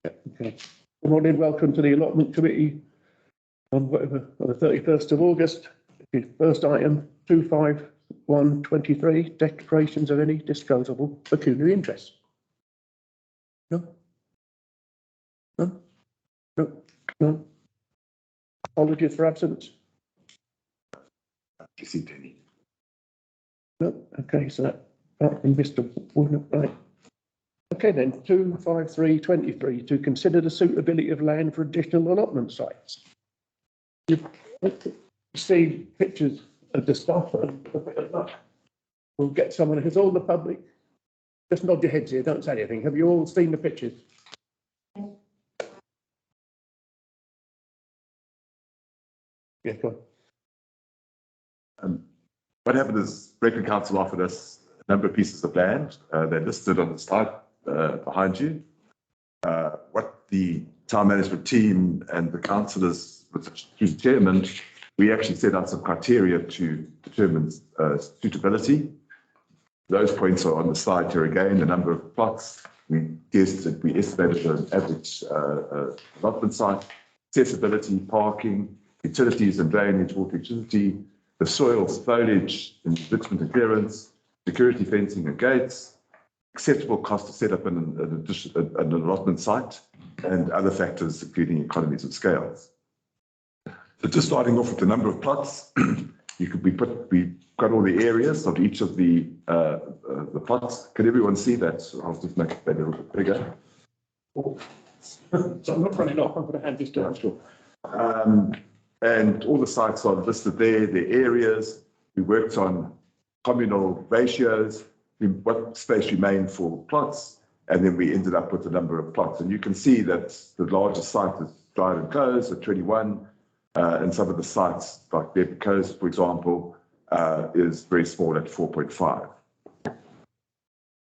Okay. Good morning, welcome to the Allotment Committee on the 31st of August. First item, 25123, declarations of any disclosable pecuniary interest. No? No? No? No? Apologies for absence? Received any? No? Okay, so that Mr. Warner, right. Okay then, 25323, to consider the suitability of land for additional allotment sites. You see pictures of the stuff and a bit of that. We'll get someone who's all the public. Just nod your heads here, don't say anything. Have you all seen the pictures? Yeah, go on. What happened is Breckland Council offered us a number of pieces of land. They're listed on the slide behind you. What the town management team and the councillors, through the chairman, we actually set out some criteria to determine suitability. Those points are on the slide here again. The number of plots we estimated an average allotment site, accessibility, parking, utilities and drainage, water utility, the soils, foliage, enrichment and clearance, security fencing and gates, acceptable cost to set up an allotment site, and other factors including economies of scale. So just starting off with the number of plots, we've got all the areas of each of the plots. Can everyone see that? So I'll just make it a little bit bigger. So I'm not running off, I'm going to hand this down. Sure. And all the sites are listed there, the areas. We worked on communal ratios, what space remained for plots, and then we ended up with the number of plots. And you can see that the largest site is Dried and Close at 21, and some of the sites, like Bedford Coast, for example, is very small at 4.5.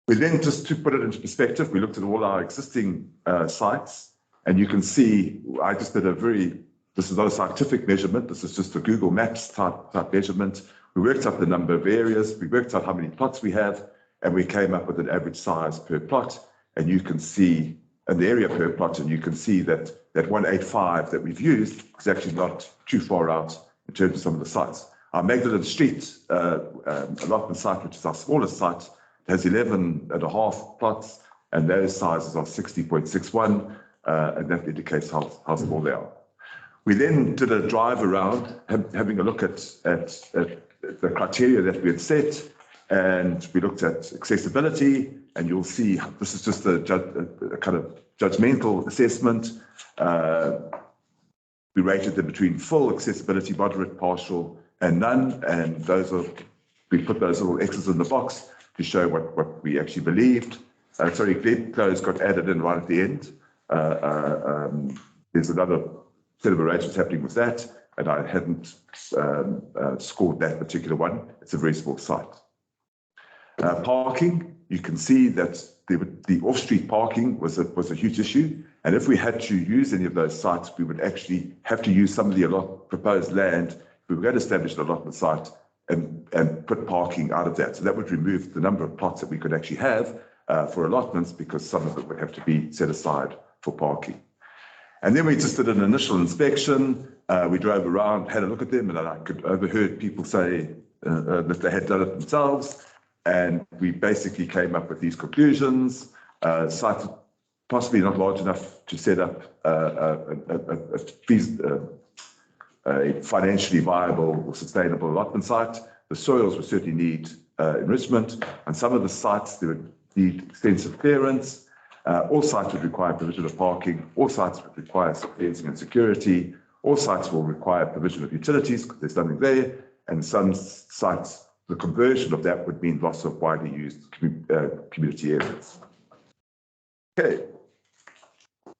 We then, just to put it into perspective, we looked at all our existing sites, and you can see, I just did this is not a scientific measurement, this is just a Google Maps type measurement. We worked out the number of areas, we worked out how many plots we have, and we came up with an average size per plot, and you can see, and the area per plot, and you can see that 185 that we've used is actually not too far out in terms of some of the sites. Our Magdalen Street allotment site, which is our smallest site, has 11.5 plots, and those sizes are 60.61, and that indicates how small they are. We then did a drive around, having a look at the criteria that we had set, and we looked at accessibility, and you'll see this is just a kind of judgmental assessment. We rated them between full accessibility, moderate, partial, and none, and we put those little X's in the box to show what we actually believed. Glen Close got added in right at the end. There's another set of arrangements happening with that, and I hadn't scored that particular one. It's a very small site. Parking, you can see that the off-street parking was a huge issue, and if we had to use any of those sites, we would actually have to use some of the proposed land. We were going to establish an allotment site and put parking out of that. So that would remove the number of plots that we could actually have for allotments, because some of it would have to be set aside for parking. And then we just did an initial inspection. We drove around, had a look at them, and I could overheard people say that they had done it themselves. And we basically came up with these conclusions. Site possibly not large enough to set up a financially viable or sustainable allotment site. The soils would certainly need enrichment, and some of the sites, they would need extensive clearance. All sites would require provision of parking. All sites would require fencing and security. All sites will require provision of utilities because there's nothing there. And some sites, the conversion of that would mean loss of widely used community areas. Okay.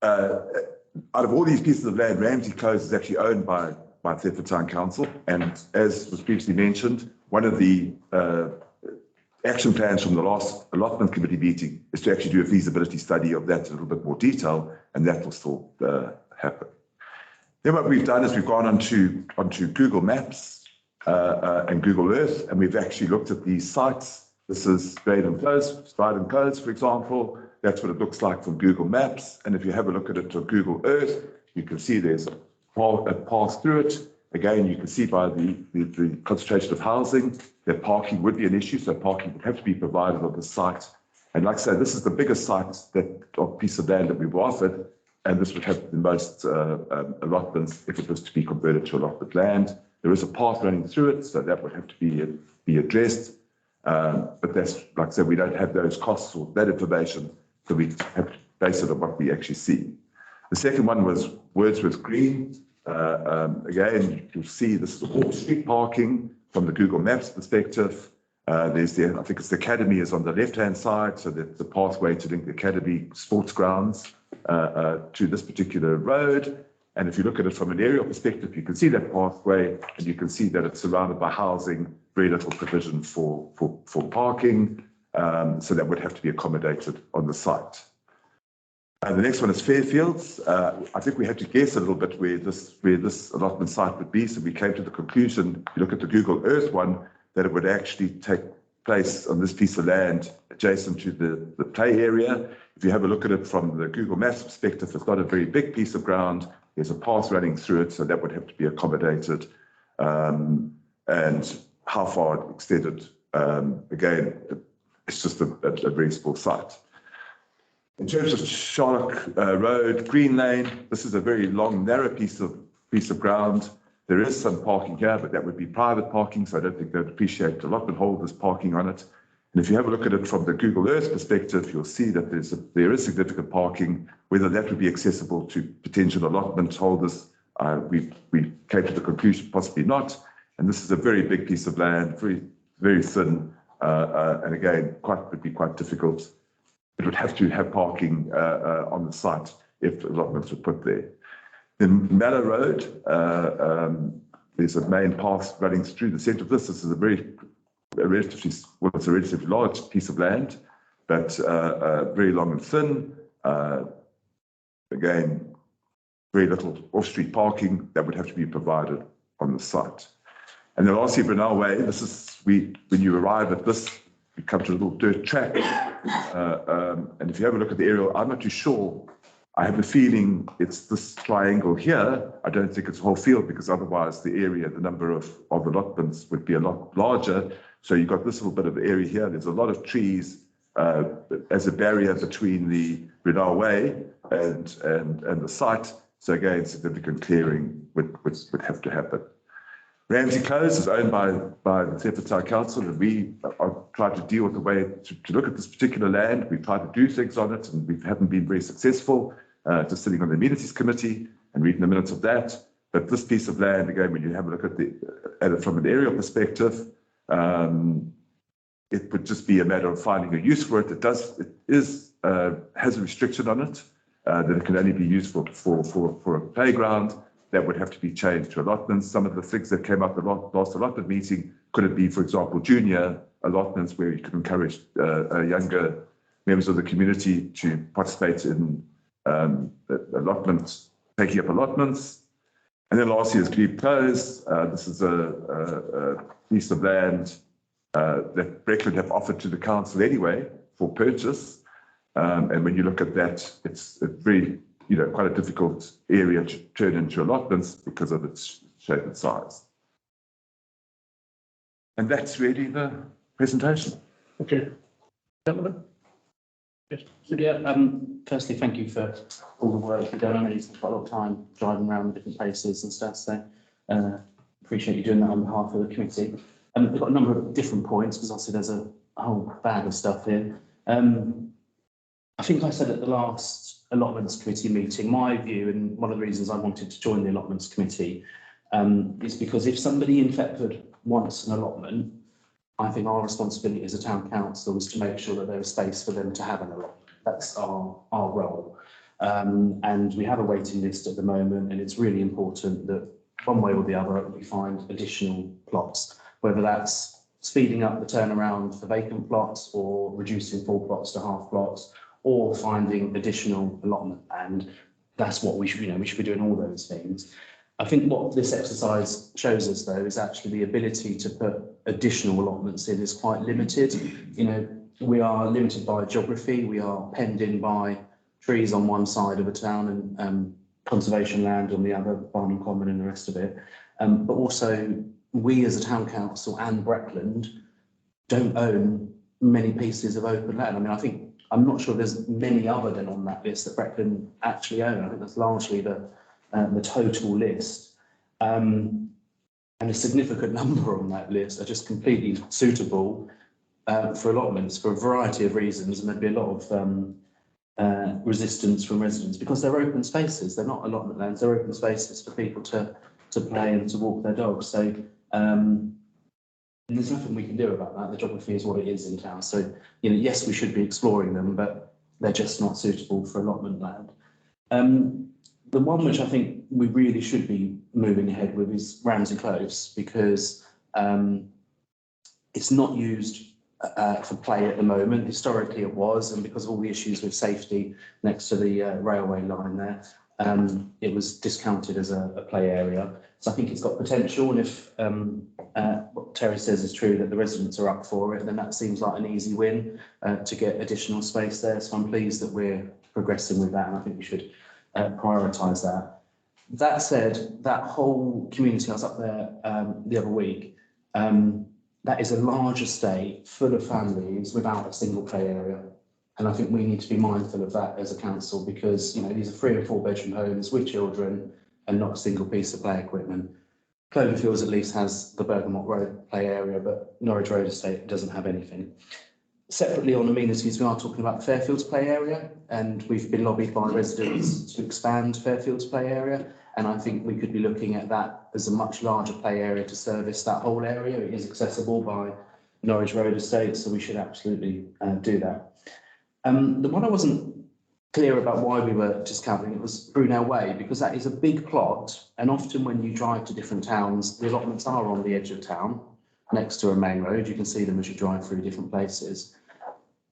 Out of all these pieces of land, Ramsey Close is actually owned by Thetford Town Council. And as was previously mentioned, one of the action plans from the last allotment committee meeting is to actually do a feasibility study of that in a little bit more detail, and that will still happen. Then what we've done is we've gone onto Google Maps and Google Earth, and we've actually looked at these sites. This is Dried and Close, for example. that's what it looks like from Google Maps. And if you have a look at it on Google Earth, you can see there's a path through it. Again, you can see by the concentration of housing that parking would be an issue, so parking would have to be provided on the site. And like I said, this is the biggest site piece of land that we've offered, and this would have the most allotments if it was to be converted to allotment land. There is a path running through it, so that would have to be addressed. But that's, like I said, we don't have those costs or that information, so we have to base it on what we actually see. The second one was Wordsworth Green. Again, you'll see this is all street parking from the Google Maps perspective. I think it's the Academy is on the left-hand side, so that's the pathway to link the Academy sports grounds to this particular road. And if you look at it from an aerial perspective, you can see that pathway, and you can see that it's surrounded by housing, very little provision for parking, so that would have to be accommodated on the site. And the next one is Fairfields. I think we had to guess a little bit where this allotment site would be, so we came to the conclusion, if you look at the Google Earth one, that it would actually take place on this piece of land adjacent to the play area. If you have a look at it from the Google Maps perspective, it's not a very big piece of ground. There's a path running through it, so that would have to be accommodated. And how far it extended, again, it's just a very small site. In terms of Sharlock Road, Green Lane, this is a very long, narrow piece of ground. There is some parking here, but that would be private parking, so I don't think they'd appreciate allotment holders parking on it. And if you have a look at it from the Google Earth perspective, you'll see that there is significant parking. Whether that would be accessible to potential allotment holders, we came to the conclusion possibly not. And this is a very big piece of land, very, very thin, and again, would be quite difficult. It would have to have parking on the site if allotments were put there. In Mallow Road, there's a main path running through the centre of this. This is a relatively large piece of land, but very long and thin. Again, very little off-street parking that would have to be provided on the site. And then lastly, Brunel Way, this is, when you arrive at this, you come to a little dirt track. And if you have a look at the aerial, I'm not too sure. I have a feeling it's this triangle here. I don't think it's a whole field, because otherwise the area, the number of allotments would be a lot larger. So you've got this little bit of area here. There's a lot of trees as a barrier between the Brunel Way and the site. So again, significant clearing would have to happen. Ramsey Close is owned by the Thetford Town Council, and we are trying to deal with the way to look at this particular land. We've tried to do things on it, and we haven't been very successful, just sitting on the amenities committee and reading the minutes of that. But this piece of land, again, when you have a look at it from an aerial perspective, it would just be a matter of finding a use for it. It has a restriction on it that it can only be used for a playground. That would have to be changed to allotments. Some of the things that came up at the last allotment meeting, could it be, for example, junior allotments where you could encourage younger members of the community to participate in allotments, taking up allotments. And then lastly is Glebe Close. This is a piece of land that Breckland have offered to the council anyway for purchase. And when you look at that, it's very, quite a difficult area to turn into allotments because of its shape and size. And that's really the presentation. Okay. Gentlemen? Yes. Yeah, firstly, thank you for all the work you've done. I know you've spent quite a lot of time driving around different places and stuff, so appreciate you doing that on behalf of the committee. We've got a number of different points, because obviously there's a whole bag of stuff here. I think I said at the last allotments committee meeting, my view, and one of the reasons I wanted to join the allotments committee, is because if somebody in Thetford wants an allotment, I think our responsibility as a town council is to make sure that there is space for them to have an allotment. That's our role. And we have a waiting list at the moment, and it's really important that one way or the other we find additional plots, whether that's speeding up the turnaround for vacant plots or reducing full plots to half plots, or finding additional allotment. And that's what we should, we should be doing all those things. I think what this exercise shows us, though, is actually the ability to put additional allotments in is quite limited. We are limited by geography. We are penned in by trees on one side of the town and conservation land on the other, Barnum Common and the rest of it. But also, we as a town council and Breckland don't own many pieces of open land. I mean, I'm not sure there's many other than on that list that Breckland actually own. I think that's largely the total list. And a significant number on that list are just completely suitable for allotments for a variety of reasons, and there'd be a lot of resistance from residents because they're open spaces. They're not allotment lands, they're open spaces for people to play and to walk their dogs. So and there's nothing we can do about that. The geography is what it is in town. So, you know, yes, we should be exploring them, but they're just not suitable for allotment land. The one which I think we really should be moving ahead with is Ramsey Close, because it's not used for play at the moment. Historically it was, and because of all the issues with safety next to the railway line there, it was discounted as a play area. So I think it's got potential, and if what Terry says is true, that the residents are up for it, then that seems like an easy win to get additional space there. So I'm pleased that we're progressing with that, and I think we should prioritise that. That said, that whole community, I was up there the other week, that is a large estate full of families without a single play area. And I think we need to be mindful of that as a council, because, you know, these are 3 and 4 bedroom homes with children and not a single piece of play equipment. Cloverfields at least has the Bergamot Road play area, but Norwich Road Estate doesn't have anything. Separately on amenities, we are talking about the Fairfields play area, and we've been lobbied by residents to expand Fairfields play area. And I think we could be looking at that as a much larger play area to service that whole area. It is accessible by Norwich Road Estate, so we should absolutely do that. The one I wasn't clear about why we were discounting it was Brunel Way, because that is a big plot, and often when you drive to different towns, the allotments are on the edge of town, next to a main road. You can see them as you drive through different places.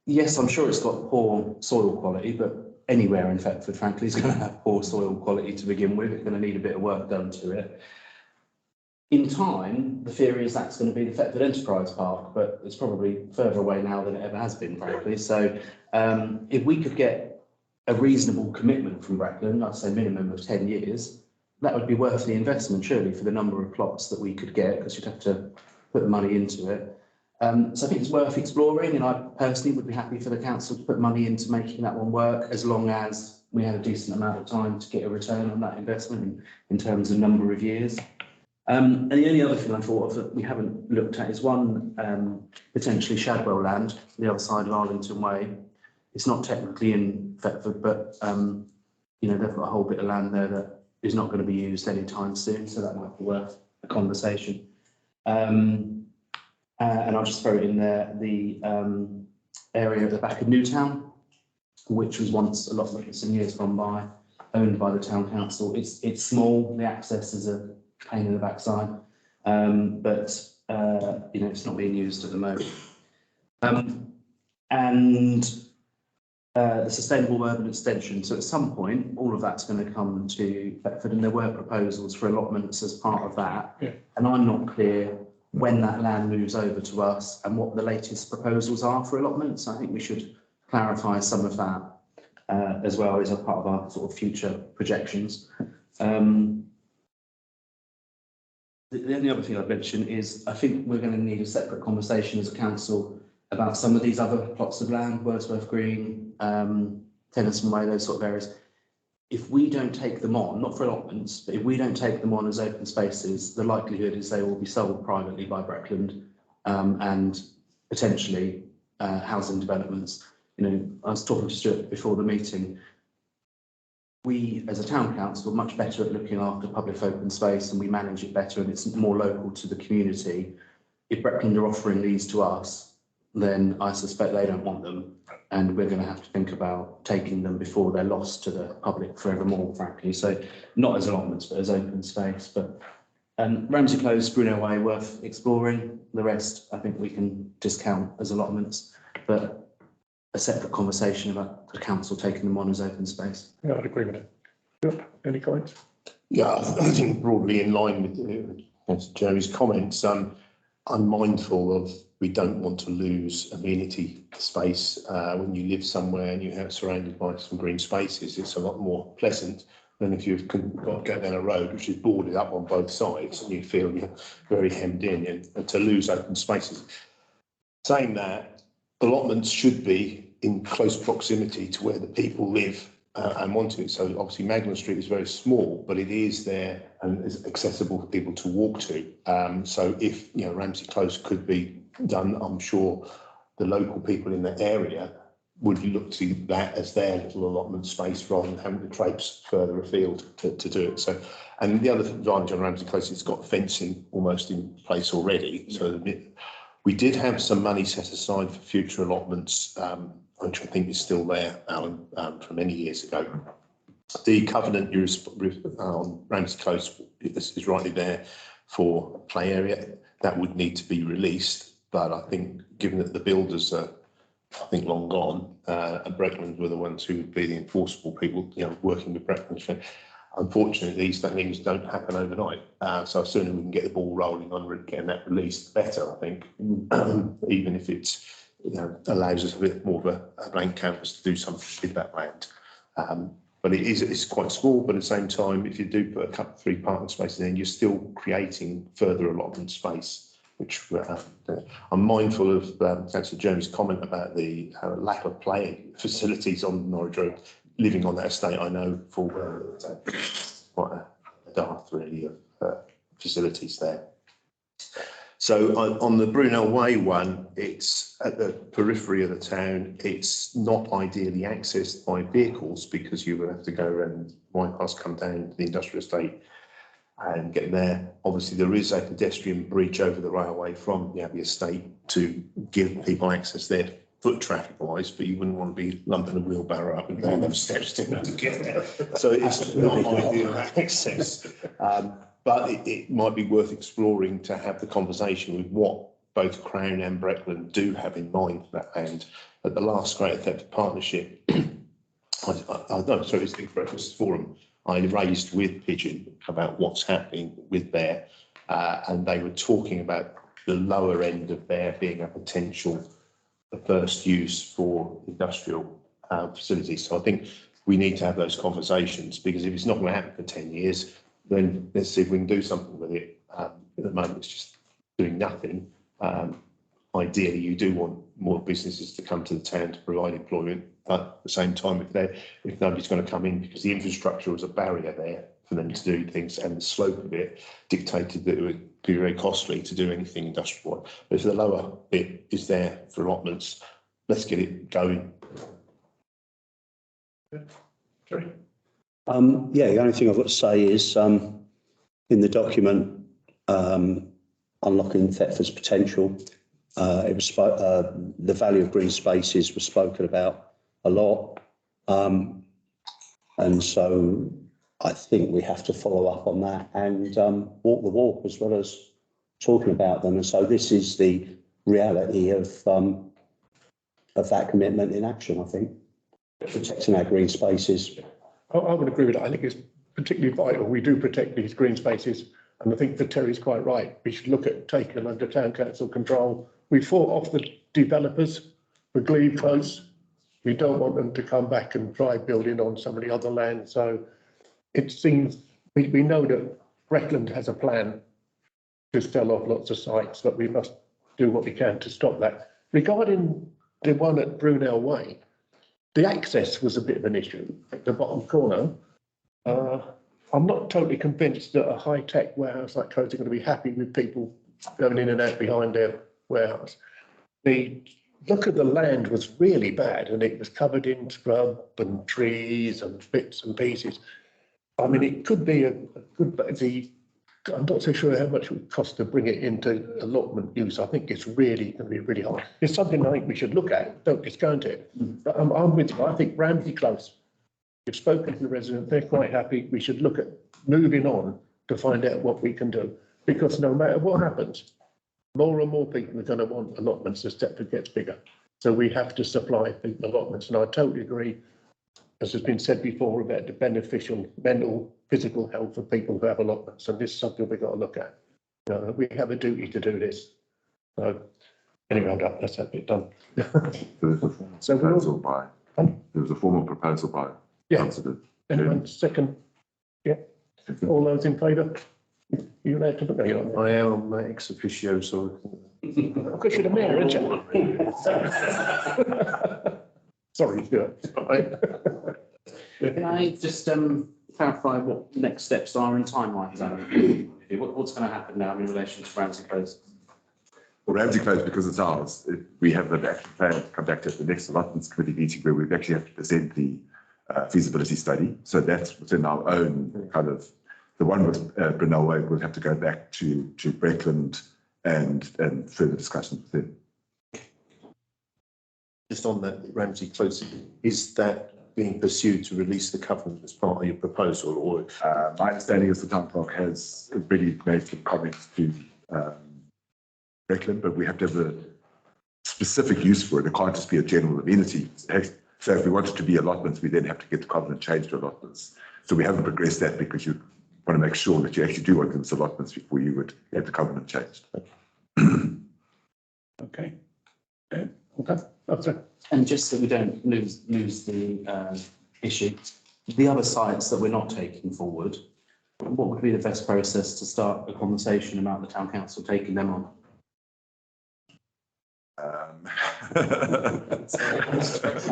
Yes, I'm sure it's got poor soil quality, but anywhere in Thetford, frankly, is going to have poor soil quality to begin with. It's going to need a bit of work done to it. In time, the theory is that's going to be the Thetford Enterprise Park, but it's probably further away now than it ever has been, frankly. So if we could get a reasonable commitment from Breckland, I'd say minimum of 10 years, that would be worth the investment, surely, for the number of plots that we could get, because you'd have to put the money into it. So I think it's worth exploring, and I personally would be happy for the council to put money into making that one work, as long as we had a decent amount of time to get a return on that investment in terms of number of years. And the only other thing I thought of that we haven't looked at is one potentially Shadwell land, the other side of Arlington Way. It's not technically in Thetford, but you know, they've got a whole bit of land there that is not going to be used anytime soon, so that might be worth a conversation. And I'll just throw it in there, the area at the back of Newtown, which was once allotments in years gone by, owned by the town council. It's small, the access is a pain in the backside, but you know, it's not being used at the moment. And the sustainable urban extension. So at some point, all of that's going to come to Thetford, and there were proposals for allotments as part of that. Yeah. And I'm not clear when that land moves over to us and what the latest proposals are for allotments. I think we should clarify some of that as well as a part of our sort of future projections. The only other thing I'd mention is I think we're going to need a separate conversation as a council about some of these other plots of land, Wordsworth Green, Tennyson Way, those sort of areas. If we don't take them on, not for allotments, but if we don't take them on as open spaces, the likelihood is they will be sold privately by Breckland and potentially housing developments. You know, I was talking to Stuart before the meeting. We, as a town council, are much better at looking after public open space, and we manage it better, and it's more local to the community. If Breckland are offering these to us, then I suspect they don't want them, and we're going to have to think about taking them before they're lost to the public forevermore, frankly. So not as allotments, but as open space. But Ramsey Close, Brunel Way, worth exploring. The rest, I think we can discount as allotments, but a separate conversation about the council taking them on as open space. Yeah, I'd agree with it. Yep. Any comments? Yeah, I think broadly in line with Jerry's comments. I'm mindful of we don't want to lose amenity space. When you live somewhere and you're surrounded by some green spaces, it's a lot more pleasant than if you've got to go down a road which is boarded up on both sides and you feel you're very hemmed in, and to lose open spaces. Saying that, allotments should be in close proximity to where the people live and want it. So obviously Magdalen Street is very small, but it is there and is accessible for people to walk to. So if Ramsey Close could be done, I'm sure the local people in the area would look to that as their little allotment space rather than having to traipse further afield to do it. So, and the other advantage on Ramsey Close, it's got fencing almost in place already. So we did have some money set aside for future allotments, which I think is still there, Alan, from many years ago. The covenant on Ramsey Close is rightly there for play area. That would need to be released, but I think given that the builders are, I think, long gone, and Breckland were the ones who would be the enforceable people, working with Breckland. Unfortunately, these things don't happen overnight. So sooner we can get the ball rolling on getting that released, the better, I think, even if it's, allows us a bit more of a blank canvas to do something with that land. But it's quite small, but at the same time, if you do put a couple, 3 parking spaces in, you're still creating further allotment space, which I'm mindful of Councillor Jeremy's comment about the lack of play facilities on Norwich Road. Living on that estate, I know full well that quite a dearth really of facilities there. So on the Brunel Way one, it's at the periphery of the town. It's not ideally accessed by vehicles because you would have to go around bypass, come down to the industrial estate and get there. Obviously, there is a pedestrian bridge over the railway from the Abbey estate to give people access there, foot traffic wise, but you wouldn't want to be lumping a wheelbarrow up and down those steps to get there. So it's not ideal access. But it might be worth exploring to have the conversation with what both Crown and Breckland do have in mind for that land. At the last Greater Thetford Partnership, it's the Breakfast Forum, I raised with Pigeon about what's happening with there, and they were talking about the lower end of there being a potential first use for industrial facilities. So I think we need to have those conversations, because if it's not going to happen for 10 years, then let's see if we can do something with it. At the moment, it's just doing nothing. Ideally, you do want more businesses to come to the town to provide employment, but at the same time, if nobody's going to come in, because the infrastructure was a barrier there for them to do things, and the slope of it dictated that it would be very costly to do anything industrial. But if the lower bit is there for allotments, let's get it going. Sorry. The only thing I've got to say is in the document unlocking Thetford's potential, it was the value of green spaces was spoken about a lot, and so I think we have to follow up on that and walk the walk as well as talking about them. And so this is the reality of that commitment in action. I think protecting our green spaces. I would agree with that. I think it's particularly vital we do protect these green spaces, and I think that Terry's quite right. We should look at taking them under town council control. We fought off the developers for Glebe Close. We don't want them to come back and try building on some of the other land. So it seems we know that Breckland has a plan to sell off lots of sites, but we must do what we can to stop that. Regarding the one at Brunel Way, the access was a bit of an issue at the bottom corner. I'm not totally convinced that a high-tech warehouse like Coates are going to be happy with people going in and out behind their warehouse. The look of the land was really bad, and it was covered in scrub and trees and bits and pieces. I mean, it could be a good, but I'm not so sure how much it would cost to bring it into allotment use. I think it's really going to be really hard. It's something I think we should look at. Don't discount it. But I'm with you. I think Ramsey Close, we've spoken to the residents, they're quite happy. We should look at moving on to find out what we can do. Because no matter what happens, more and more people are going to want allotments as Thetford gets bigger. So we have to supply people allotments. And I totally agree, as has been said before, about the beneficial mental, physical health of people who have allotments. And this is something we've got to look at. We have a duty to do this. So Anyway, I'm done. That's that bit done. There was a formal So we're all- proposal by, Um, there was a formal proposal by Yeah. Councillor. Anyone second? Yeah. All those in favour? You allowed to put that on? I am ex officio, so. Because you're the mayor, aren't you? Sorry, Stuart. Can I just clarify what next steps are in timelines? What's going to happen now in relation to Ramsey Close? Well, Ramsey Close, because it's ours, we have an action plan to come back to at the next allotments committee meeting where we actually have to present the feasibility study. So that's within our own kind of, the one with Brunel Way, we'll have to go back to Breckland and further discussions with them. Just on that Ramsey Close, is that being pursued to release the covenant as part of your proposal, or? My understanding is the town clerk has already made some comments to Breckland, but we have to have a specific use for it. It can't just be a general amenity. So if we want it to be allotments, we then have to get the covenant changed to allotments. So we haven't progressed that because you want to make sure that you actually do want them as allotments before you would get the covenant changed. Okay. Okay. That's it. And just so we don't lose the issue, the other sites that we're not taking forward, what would be the best process to start a conversation about the town council taking them on?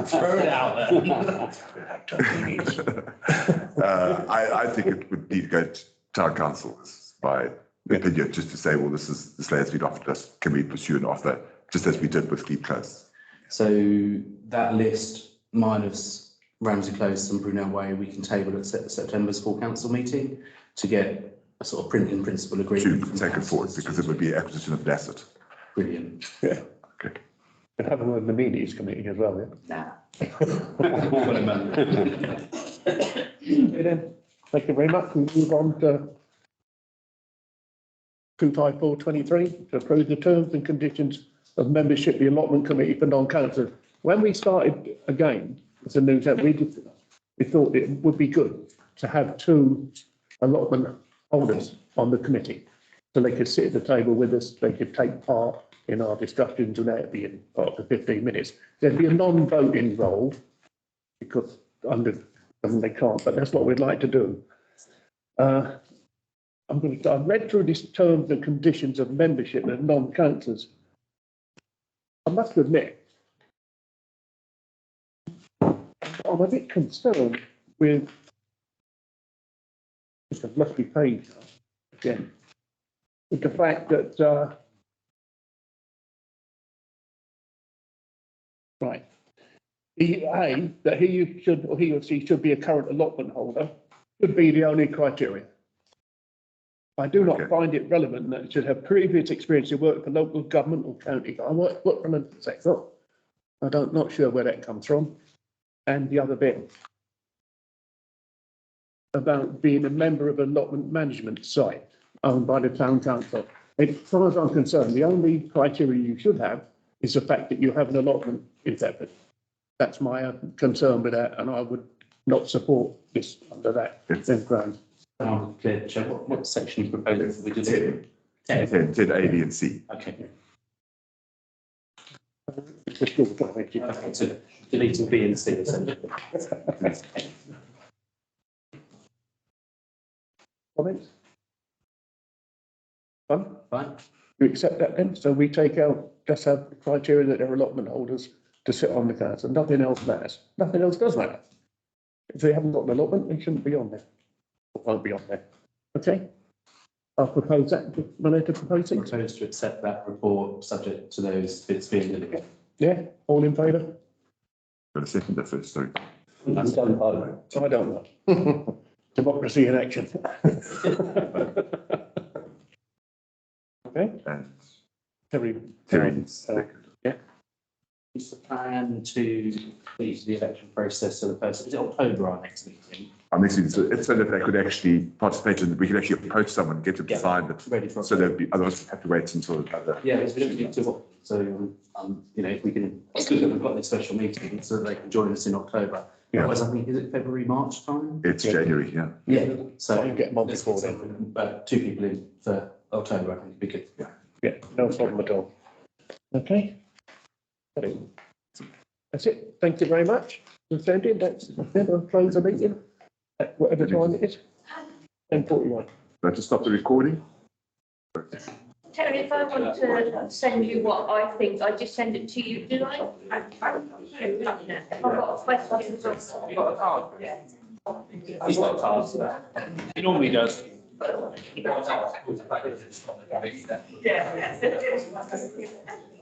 Throw it out there. I think it would be to go to town council by opinion, just to say, well, this land's been offered us. Can we pursue an offer, just as we did with Deep Close? So that list minus Ramsey Close and Brunel Way, we can table at September's full council meeting to get a sort of print in principle agreement. To take it forward, because it would be acquisition of an asset. Brilliant. Yeah. Okay. And have a word in the meetings committee as well, yeah? Nah. Got a moment. Okay then, thank you very much. We move on to 25423 to approve the terms and conditions of membership of the allotment committee for non-councillors. When we started again, as a new town, we thought it would be good to have two allotment holders on the committee, so they could sit at the table with us, they could take part in our discussions without being part of the 15 minutes. There'd be a non-voting role because they can't, but that's what we'd like to do. I've read through these terms and conditions of membership of non-councillors. I must admit, I'm a bit concerned with, I've lost my page now, again, with the fact that, right, that he should, or he or she should be a current allotment holder, should be the only criteria. I do not find it relevant that it should have previous experience in work for local government or county. I work from a sector. Not sure where that comes from. And the other bit about being a member of an allotment management site owned by the town council. As far as I'm concerned, the only criteria you should have is the fact that you have an allotment in Thetford. That's my concern with that, and I would not support this under that ground. Clear, Chair. What section are you proposing? We did 10, 10A, B, and C. Okay. Okay, So deleting B and C essentially. comments? Fine? Fine. You accept that then? So we take out, just have the criteria that they're allotment holders to sit on the council. Nothing else matters. Nothing else does matter. If they haven't got an allotment, they shouldn't be on there. Or won't be on there. Okay? I'll propose that. Am I to propose it? Propose to accept that report subject to those bits being deleted. Yeah? All in favour? Got a second there first, sorry. You don't vote. I don't know. Democracy in action. Okay? And Terry. second. Is the plan to complete the election process of the person, is it October our next meeting? Our next meeting, so it's so that they could actually participate in, we could actually approach someone, get them to Yeah. sign it. Ready for So they'd be, otherwise we'd have to wait until another. Yeah, because we don't need to, so, you know, if we can, it's good that we've got this special meeting so that they can join us in October. Yeah. Otherwise, I think, is it February, March time? It's January, yeah. Yeah. So Try and get them on let's before get then. two people in for October, I think would be good. Yeah, no problem at all. Okay. That's it. Thank you very much. Attended. That's then I'll close the meeting at whatever time it is. 10:41. I just stop the recording? Terry, if I want to send you what I think, I just send it to you, do I? If I've got questions or something. He's got a card. He normally does. Yeah.